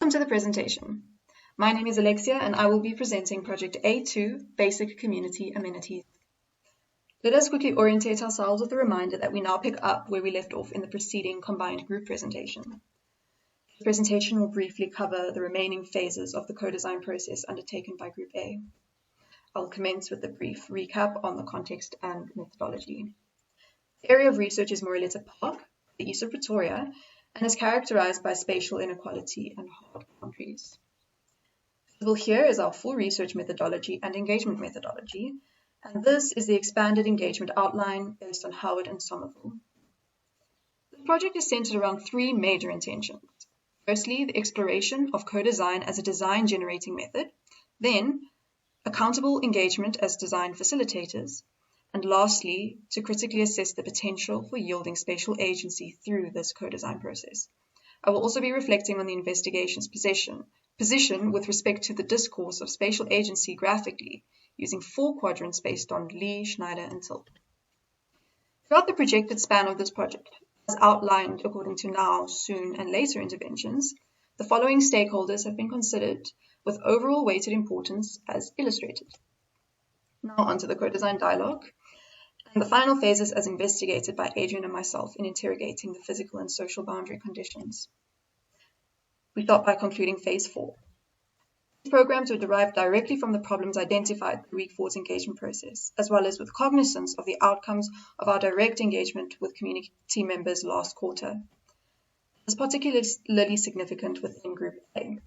Welcome to the presentation. My name is Alexia and I will be presenting Project A2, Basic Community Amenities. Let us quickly orientate ourselves with a reminder that we now pick up where we left off in the preceding combined group presentation. This presentation will briefly cover the remaining phases of the co-design process undertaken by Group A. I'll commence with a brief recap on the context and methodology. The area of research is Moreleta Park, the east of Pretoria, and is characterized by spatial inequality and hard boundaries. Visible here is our full research methodology and engagement methodology, and this is the expanded engagement outline based on Howard and Somerville. The project is centered around three major intentions. Firstly, the exploration of co-design as a design-generating method, then accountable engagement as design facilitators, and lastly, to critically assess the potential for yielding spatial agency through this co-design process. I will also be reflecting on the investigation's position with respect to the discourse of spatial agency graphically, using 4 quadrants based on Lee, Schneider, and Tilt. Throughout the projected span of this project, as outlined according to now, soon, and later interventions, the following stakeholders have been considered with overall weighted importance as illustrated. Now onto the co-design dialogue, and the final phases as investigated by Adrian and myself in interrogating the physical and social boundary conditions. We start by concluding phase 4. These programs were derived directly from the problems identified through Week 4's engagement process, as well as with cognizance of the outcomes of our direct engagement with community members last quarter. This is particularly significant within Group A.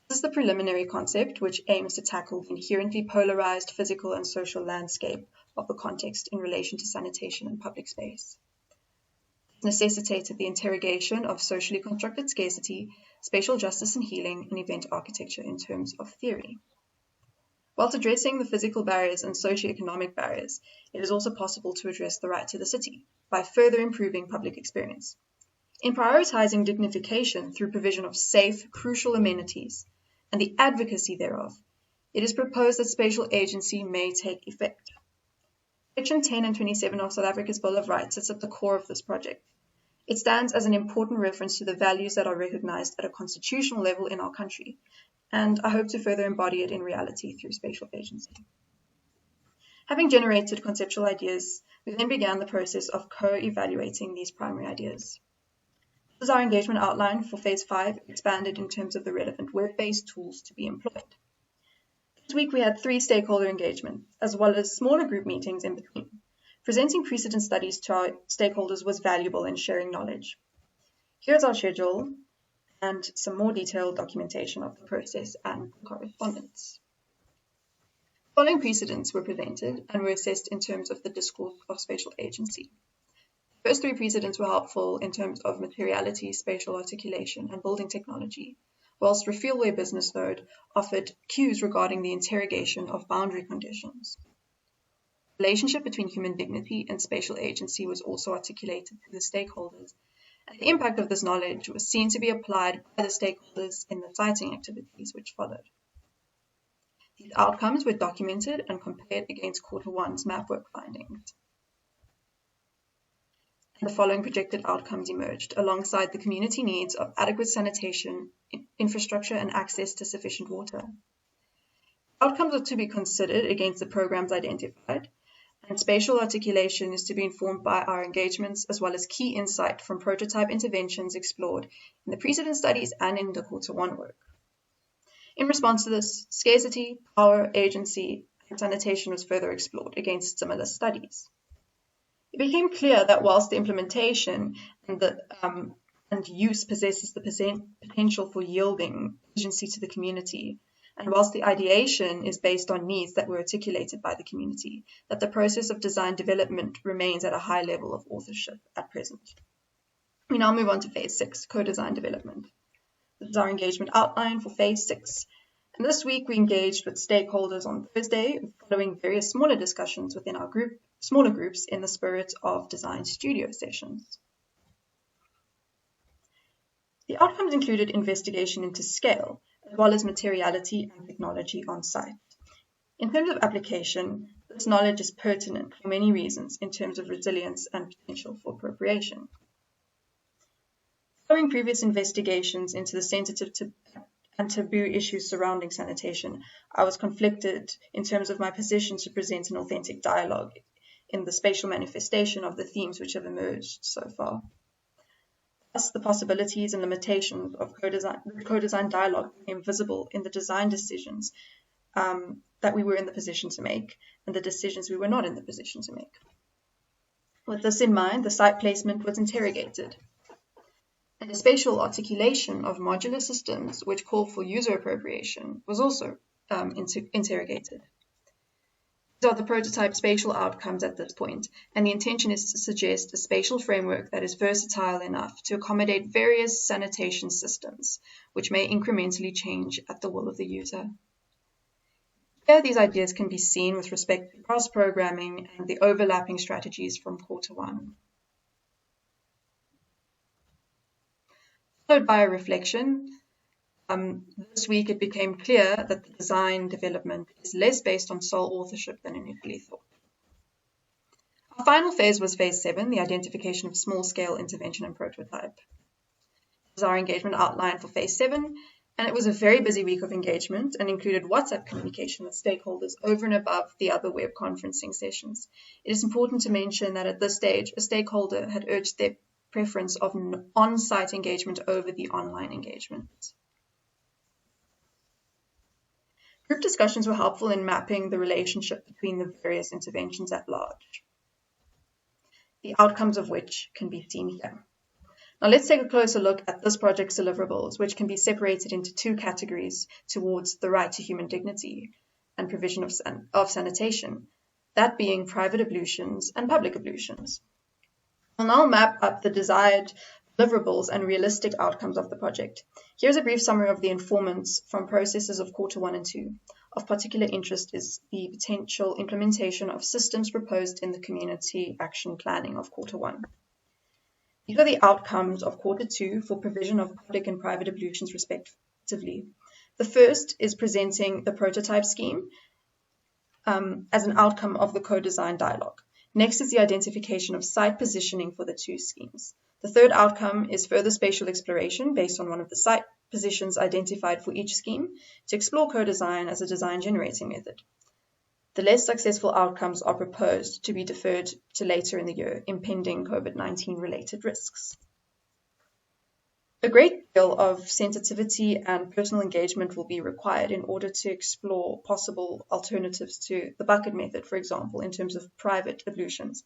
This is the preliminary concept which aims to tackle the inherently polarized physical and social landscape of the context in relation to sanitation and public space. This necessitated the interrogation of socially constructed scarcity, spatial justice and healing, and event architecture in terms of theory. Whilst addressing the physical barriers and socioeconomic barriers, it is also possible to address the right to the city by further improving public experience. In prioritizing dignification through provision of safe, crucial amenities, and the advocacy thereof, it is proposed that spatial agency may take effect. Section 10 and 27 of South Africa's Bill of Rights sits at the core of this project. It stands as an important reference to the values that are recognized at a constitutional level in our country, and I hope to further embody it in reality through spatial agency. Having generated conceptual ideas, we then began the process of co-evaluating these primary ideas. This is our engagement outline for Phase 5, expanded in terms of the relevant web-based tools to be employed. This week we had 3 stakeholder engagements, as well as smaller group meetings in between. Presenting precedent studies to our stakeholders was valuable in sharing knowledge. Here's our schedule and some more detailed documentation of the process and correspondence. Following precedents were presented and were assessed in terms of the discourse of spatial agency. The first 3 precedents were helpful in terms of materiality, spatial articulation, and building technology, whilst Refillway Business Node offered cues regarding the interrogation of boundary conditions. The relationship between human dignity and spatial agency was also articulated to the stakeholders, and the impact of this knowledge was seen to be applied by the stakeholders in the siting activities which followed. These outcomes were documented and compared against Q1's MapWork findings. The following projected outcomes emerged, alongside the community needs of adequate sanitation, infrastructure, and access to sufficient water. Outcomes are to be considered against the programs identified, and spatial articulation is to be informed by our engagements, as well as key insight from prototype interventions explored in the precedent studies and in the Q1 work. In response to this, scarcity, power, agency, and sanitation was further explored against similar studies. It became clear that whilst the implementation and use possesses the potential for yielding agency to the community, and whilst the ideation is based on needs that were articulated by the community, that the process of design development remains at a high level of authorship at present. We now move on to Phase 6, co-design development. This is our engagement outline for Phase 6. And this week we engaged with stakeholders on Thursday, following various smaller discussions within our smaller groups in the spirit of design studio sessions. The outcomes included investigation into scale, as well as materiality and technology on site. In terms of application, this knowledge is pertinent for many reasons in terms of resilience and potential for appropriation. Following previous investigations into the sensitive and taboo issues surrounding sanitation, I was conflicted in terms of my position to present an authentic dialogue in the spatial manifestation of the themes which have emerged so far. Thus, the possibilities and limitations of co-design dialogue became visible in the design decisions that we were in the position to make and the decisions we were not in the position to make. With this in mind, the site placement was interrogated, and the spatial articulation of modular systems which call for user appropriation was also interrogated. These are the prototype spatial outcomes at this point, and the intention is to suggest a spatial framework that is versatile enough to accommodate various sanitation systems, which may incrementally change at the will of the user. Here, these ideas can be seen with respect to cross-programming and the overlapping strategies from quarter one. Followed by a reflection, this week it became clear that the design development is less based on sole authorship than initially thought. Our final phase was phase 7, the identification of small-scale intervention and prototype. This was our engagement outline for phase 7, and it was a very busy week of engagement and included WhatsApp communication with stakeholders over and above the other web conferencing sessions. It is important to mention that at this stage, a stakeholder had urged their preference of on-site engagement over the online engagement. Group discussions were helpful in mapping the relationship between the various interventions at large, the outcomes of which can be seen here. Now let's take a closer look at this project's deliverables, which can be separated into two categories towards the right to human dignity and provision of sanitation, that being private ablutions and public ablutions. I'll now map up the desired deliverables and realistic outcomes of the project. Here's a brief summary of the informants from processes of quarter 1 and 2. Of particular interest is the potential implementation of systems proposed in the community action planning of quarter 1. These are the outcomes of quarter 2 for provision of public and private ablutions respectively. The first is presenting the prototype scheme as an outcome of the co-design dialogue. Next is the identification of site positioning for the two schemes. The third outcome is further spatial exploration based on one of the site positions identified for each scheme to explore co-design as a design generating method. The less successful outcomes are proposed to be deferred to later in the year, impending COVID-19 related risks. A great deal of sensitivity and personal engagement will be required in order to explore possible alternatives to the bucket method, for example, in terms of private ablutions,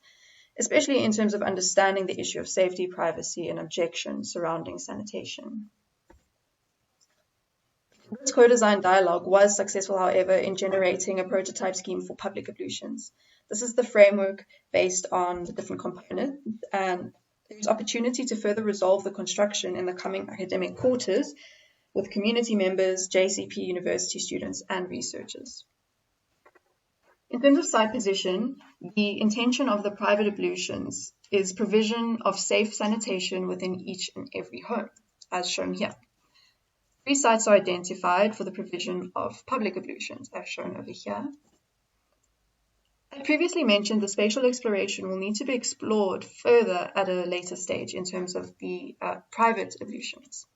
especially in terms of understanding the issue of safety, privacy, and objections surrounding sanitation. This co-design dialogue was successful, however, in generating a prototype scheme for public ablutions. This is the framework based on the different components, and there's opportunity to further resolve the construction in the coming academic quarters with community members, JCP university students, and researchers. In terms of site position, the intention of the private ablutions is provision of safe sanitation within each and every home, as shown here. 3 sites are identified for the provision of public ablutions, as shown over here. I previously mentioned the spatial exploration will need to be explored further at a later stage in terms of the private ablutions.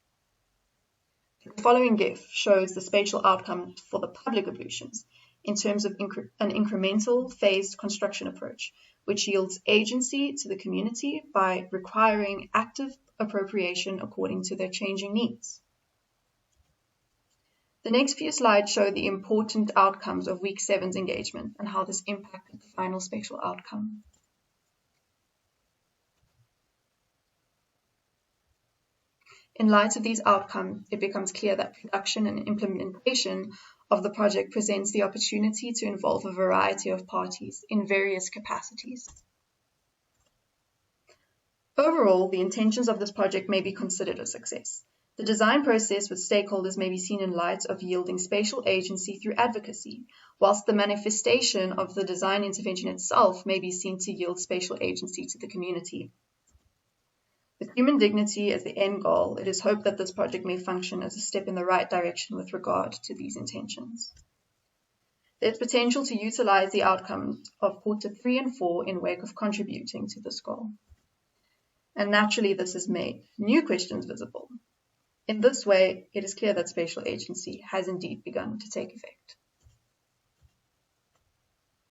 The following GIF shows the spatial outcome for the public ablutions in terms of an incremental phased construction approach, which yields agency to the community by requiring active appropriation according to their changing needs. The next few slides show the important outcomes of week 7's engagement and how this impacted the final spatial outcome. In light of these outcomes, it becomes clear that production and implementation of the project presents the opportunity to involve a variety of parties in various capacities. Overall, the intentions of this project may be considered a success. The design process with stakeholders may be seen in light of yielding spatial agency through advocacy, whilst the manifestation of the design intervention itself may be seen to yield spatial agency to the community. With human dignity as the end goal, it is hoped that this project may function as a step in the right direction with regard to these intentions. There is potential to utilize the outcomes of quarter 3 and 4 in wake of contributing to this goal. and naturally this has made new questions visible. In this way, it is clear that spatial agency has indeed begun to take effect.